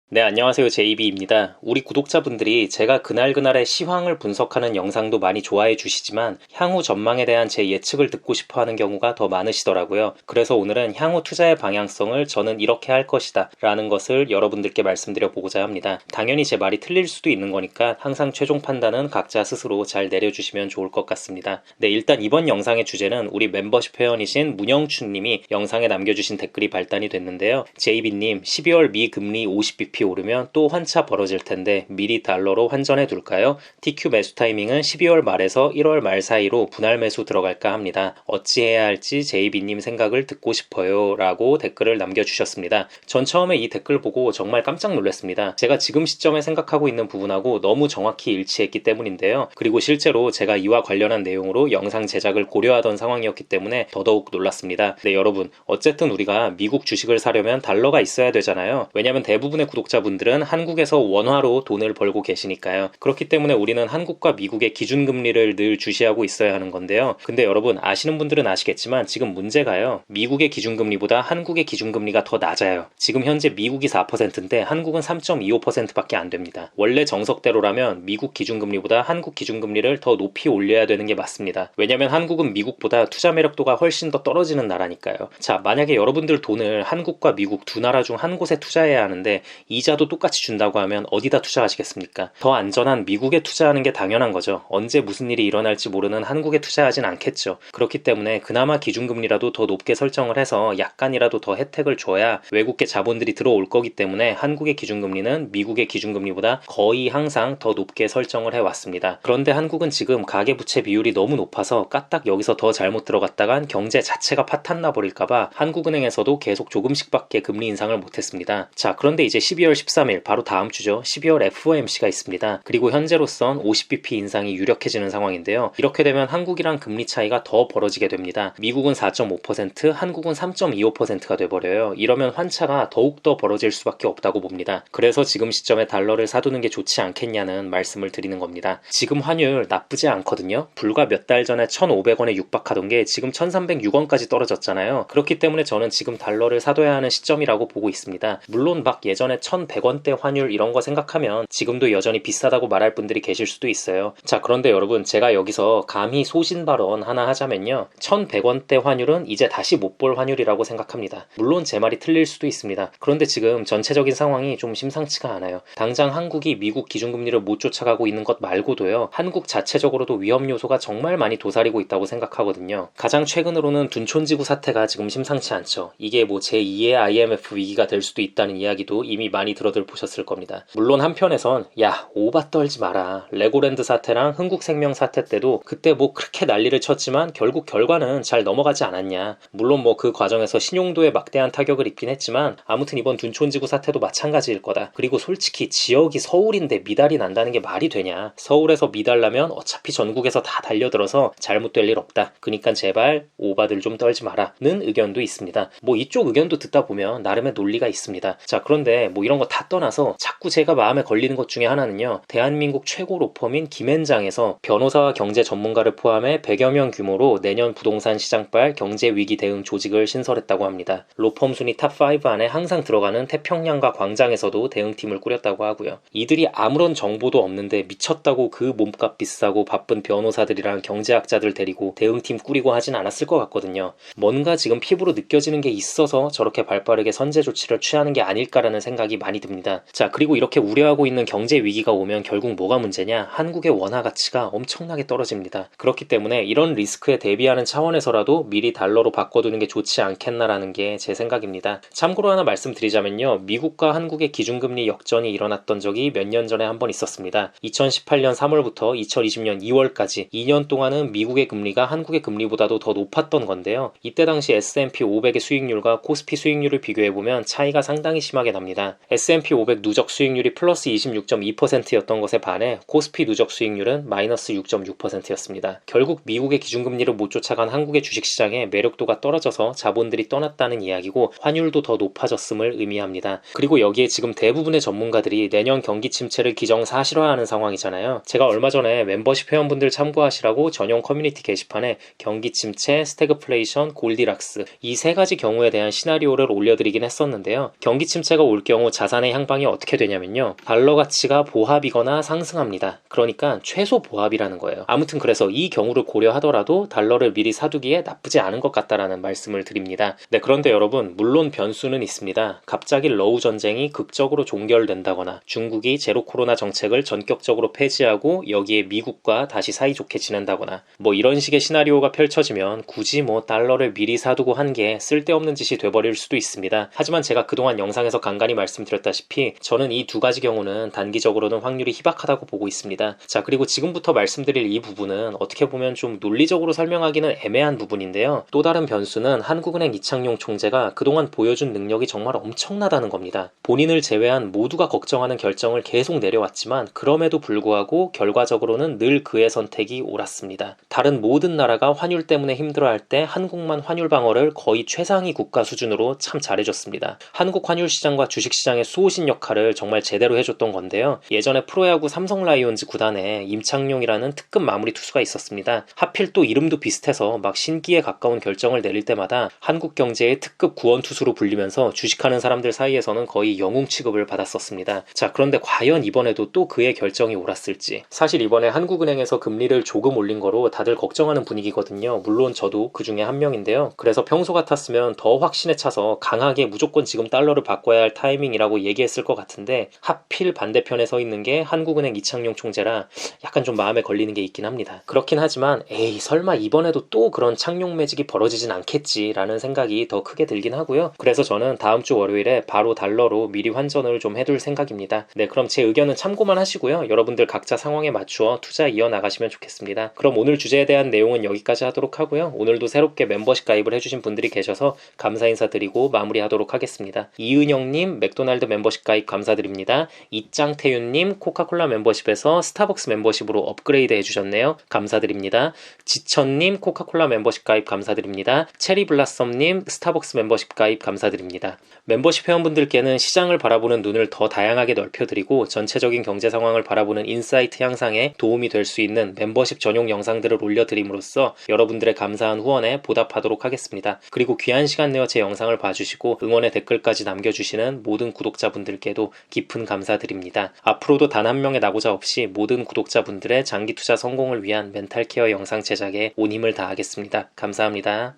네, 안녕하세요. 제이비입니다. 우리 구독자분들이 제가 그날그날의 시황을 분석하는 영상도 많이 좋아해 주시지만 향후 전망에 대한 제 예측을 듣고 싶어 하는 경우가 더 많으시더라고요. 그래서 오늘은 향후 투자의 방향성을 저는 이렇게 할 것이다 라는 것을 여러분들께 말씀드려 보고자 합니다. 당연히 제 말이 틀릴 수도 있는 거니까 항상 최종 판단은 각자 스스로 잘 내려주시면 좋을 것 같습니다. 네, 일단 이번 영상의 주제는 우리 멤버십 회원이신 문영춘님이 영상에 남겨주신 댓글이 발단이 됐는데요. 제이비님, 12월 미금리 50bp 오르면 또 환차 벌어질 텐데 미리 달러로 환전해 둘까요? TQ 매수 타이밍은 12월 말에서 1월 말 사이로 분할 매수 들어갈까 합니다. 어찌해야 할지 제이비님 생각을 듣고 싶어요 라고 댓글을 남겨주셨습니다. 전 처음에 이 댓글 보고 정말 깜짝 놀랐습니다. 제가 지금 시점에 생각하고 있는 부분하고 너무 정확히 일치했기 때문인데요. 그리고 실제로 제가 이와 관련한 내용으로 영상 제작을 고려하던 상황이었기 때문에 더더욱 놀랐습니다. 네, 여러분, 어쨌든 우리가 미국 주식을 사려면 달러가 있어야 되잖아요. 왜냐면 대부분의 구독자분들은 한국에서 원화로 돈을 벌고 계시니까요. 그렇기 때문에 우리는 한국과 미국의 기준금리를 늘 주시하고 있어야 하는 건데요. 근데 여러분, 아시는 분들은 아시겠지만 지금 문제가요. 미국의 기준금리보다 한국의 기준금리가 더 낮아요. 지금 현재 미국이 4%인데 한국은 3.25%밖에 안 됩니다. 원래 정석대로라면 미국 기준금리보다 한국 기준금리를 더 높이 올려야 되는 게 맞습니다. 왜냐면 한국은 미국보다 투자 매력도가 훨씬 더 떨어지는 나라니까요. 자, 만약에 여러분들 돈을 한국과 미국 두 나라 중 한 곳에 투자해야 하는데 이자도 똑같이 준다고 하면 어디다 투자하시겠습니까? 더 안전한 미국에 투자하는 게 당연한 거죠. 언제 무슨 일이 일어날지 모르는 한국에 투자하진 않겠죠. 그렇기 때문에 그나마 기준금리라도 더 높게 설정을 해서 약간이라도 더 혜택을 줘야 외국계 자본들이 들어올 거기 때문에 한국의 기준금리는 미국의 기준금리보다 거의 항상 더 높게 설정을 해왔습니다. 그런데 한국은 지금 가계부채 비율이 너무 높아서 까딱 여기서 더 잘못 들어갔다간 경제 자체가 파탄 나버릴까봐 한국은행에서도 계속 조금씩밖에 금리 인상을 못했습니다. 자, 그런데 이제 12월 13일 바로 다음 주죠. 12월 FOMC가 있습니다. 그리고 현재로선 50bp 인상이 유력해지는 상황인데요. 이렇게 되면 한국이랑 금리 차이가 더 벌어지게 됩니다. 미국은 4.5%, 한국은 3.25%가 돼버려요. 이러면 환차가 더욱더 벌어질 수밖에 없다고 봅니다. 그래서 지금 시점에 달러를 사두는 게 좋지 않겠냐는 말씀을 드리는 겁니다. 지금 환율 나쁘지 않거든요. 불과 몇 달 전에 1,500원에 육박하던 게 지금 1,306원까지 떨어졌잖아요. 그렇기 때문에 저는 지금 달러를 사둬야 하는 시점이라고 보고 있습니다. 물론 막 예전에 1,100원대 환율 이런 거 생각하면 지금도 여전히 비싸다고 말할 분들이 계실 수도 있어요. 자, 그런데 여러분, 제가 여기서 감히 소신 발언 하나 하자면요. 1,100원대 환율은 이제 다시 못 볼 환율이라고 생각합니다. 물론 제 말이 틀릴 수도 있습니다. 그런데 지금 전체적인 상황이 좀 심상치가 않아요. 당장 한국이 미국 기준금리를 못 쫓아가고 있는 것 말고도요. 한국 자체적으로도 위험 요소가 정말 많이 도사리고 있다고 생각하거든요. 가장 최근으로는 둔촌지구 사태가 지금 심상치 않죠. 이게 뭐 제2의 IMF 위기가 될 수도 있다는 이야기도 이미 많이 들어들 보셨을 겁니다. 물론 한편에선 야, 오바 떨지 마라. 레고랜드 사태랑 흥국생명 사태 때도 그때 뭐 그렇게 난리를 쳤지만 결국 결과는 잘 넘어가지 않았냐. 물론 뭐 그 과정에서 신용도에 막대한 타격을 입긴 했지만 아무튼 이번 둔촌지구 사태도 마찬가지일 거다. 그리고 솔직히 지역이 서울인데 미달이 난다는 게 말이 되냐. 서울에서 미달 나면 어차피 전국에서 다 달려들어서 잘못될 일 없다. 그니까 제발 오바들 좀 떨지 마라 는 의견도 있습니다. 뭐 이쪽 의견도 듣다 보면 나름의 논리가 있습니다. 자, 그런데 뭐 이런 거 다 떠나서 자꾸 제가 마음에 걸리는 것 중에 하나는요. 대한민국 최고 로펌인 김앤장에서 변호사와 경제 전문가를 포함해 100여 명 규모로 내년 부동산 시장발 경제위기 대응 조직을 신설했다고 합니다. 로펌 순위 탑5 안에 항상 들어가는 태평양과 광장에서도 대응팀을 꾸렸다고 하고요. 이들이 아무런 정보도 없는데 미쳤다고 그 몸값 비싸고 바쁜 변호사들이랑 경제학자들 데리고 대응팀 꾸리고 하진 않았을 것 같거든요. 뭔가 지금 피부로 느껴지는 게 있어서 저렇게 발빠르게 선제 조치를 취하는 게 아닐까라는 생각이 많이 듭니다. 자, 그리고 이렇게 우려하고 있는 경제 위기가 오면 결국 뭐가 문제냐? 한국의 원화 가치가 엄청나게 떨어집니다. 그렇기 때문에 이런 리스크에 대비하는 차원에서라도 미리 달러로 바꿔두는 게 좋지 않겠나라는 게 제 생각입니다. 참고로 하나 말씀드리자면요. 미국과 한국의 기준금리 역전이 일어났던 적이 몇 년 전에 한 번 있었습니다. 2018년 3월부터 2020년 2월까지 2년 동안은 미국의 금리가 한국의 금리보다도 더 높았던 건데요. 이때 당시 S&P 500의 수익률과 코스피 수익률을 비교해보면 차이가 상당히 심하게 납니다. S&P 500 누적 수익률이 플러스 26.2%였던 것에 반해 코스피 누적 수익률은 마이너스 6.6%였습니다. 결국 미국의 기준금리를 못 쫓아간 한국의 주식시장의 매력도가 떨어져서 자본들이 떠났다는 이야기고 환율도 더 높아졌음을 의미합니다. 그리고 여기에 지금 대부분의 전문가들이 내년 경기 침체를 기정사실화하는 상황이잖아요. 제가 얼마 전에 멤버십 회원분들 참고하시라고 전용 커뮤니티 게시판에 경기 침체, 스태그플레이션, 골디락스 이 세 가지 경우에 대한 시나리오를 올려드리긴 했었는데요. 경기 침체가 올 경우 자산의 향방이 어떻게 되냐면요. 달러 가치가 보합이거나 상승합니다. 그러니까 최소 보합이라는 거예요. 아무튼 그래서 이 경우를 고려하더라도 달러를 미리 사두기에 나쁘지 않은 것 같다라는 말씀을 드립니다. 네, 그런데 여러분, 물론 변수는 있습니다. 갑자기 러우 전쟁이 극적으로 종결된다거나 중국이 제로 코로나 정책을 전격적으로 폐지하고 여기에 미국과 다시 사이좋게 지낸다거나 뭐 이런 식의 시나리오가 펼쳐지면 굳이 뭐 달러를 미리 사두고 한 게 쓸데없는 짓이 돼버릴 수도 있습니다. 하지만 제가 그동안 영상에서 간간히 말씀드렸다시피 저는 이 두 가지 경우는 단기적으로는 확률이 희박하다고 보고 있습니다. 자, 그리고 지금부터 말씀드릴 이 부분은 어떻게 보면 좀 논리적으로 설명하기는 애매한 부분인데요. 또 다른 변수는 한국은행 이창용 총재가 그동안 보여준 능력이 정말 엄청나다는 겁니다. 본인을 제외한 모두가 걱정하는 결정을 계속 내려왔지만 그럼에도 불구하고 결과적으로는 늘 그의 선택이 옳았습니다. 다른 모든 나라가 환율 때문에 힘들어할 때 한국만 환율 방어를 거의 최상위 국가 수준으로 참 잘해줬습니다. 한국 환율 시장과 주식 시장의 수호신 역할을 정말 제대로 해줬던 건데요. 예전에 프로야구 삼성 라이온즈 구단에 임창용이라는 특급 마무리 투수가 있었습니다. 하필 또 이름도 비슷해서 막 신기에 가까운 결정을 내릴 때마다 한국 경제의 특급 구원 투수로 불리면서 주식하는 사람들 사이에서는 거의 영웅 취급을 받았었습니다. 자, 그런데 과연 이번에도 또 그의 결정이 옳았을지. 사실 이번에 한국은행에서 금리를 조금 올린 거로 다들 걱정하는 분위기거든요. 물론 저도 그 중에 한 명인데요. 그래서 평소 같았으면 더 확신에 차서 강하게 무조건 지금 달러를 바꿔야 할 타이밍이라고 얘기했을 것 같은데 하필 반대편에 서 있는 게 한국은행 이창용 총재라 약간 좀 마음에 걸리는 게 있긴 합니다. 그렇긴 하지만 에이 설마 이번에도 또 그런 창용 매직이 벌어지진 않겠지라는 생각이 더 크게 들긴 하고요. 그래서 저는 다음 주 월요일에 바로 달러로 미리 환전을 좀 해둘 생각입니다. 네, 그럼 제 의견은 참고만 하시고요. 여러분들 각자 상황에 맞추어 투자 이어나가시면 좋겠습니다. 그럼 오늘 주제에 대한 내용은 여기까지 하도록 하고요. 오늘도 새롭게 멤버십 가입을 해주신 분들이 계셔서 감사 인사드리고 마무리하도록 하겠습니다. 이은영님 맥도날드 멤버십 가입 감사드립니다. 이짱태윤님 코카콜라 멤버십에서 스타벅스 멤버십으로 업그레이드 해주셨네요. 감사드립니다. 지천님 코카콜라 멤버십 가입 감사드립니다. 체리블라썸님 스타벅스 멤버십 가입 감사드립니다. 멤버십 회원분들께는 시장을 바라보는 눈을 더 다양하게 넓혀드리고 전체적인 경제 상황을 바라보는 인사이트 향상에 도움이 될 수 있는 멤버십 전용 영상들을 올려드림으로써 여러분들의 감사한 후원에 보답하도록 하겠습니다. 그리고 귀한 시간 내어 제 영상을 봐주시고 응원의 댓글까지 남겨주시는 모든 구독자분들께도 깊은 감사드립니다. 앞으로도 단 한 명의 낙오자 없이 모든 구독자분들의 장기 투자 성공을 위한 멘탈 케어 영상 제작에 온 힘을 다하겠습니다. 감사합니다.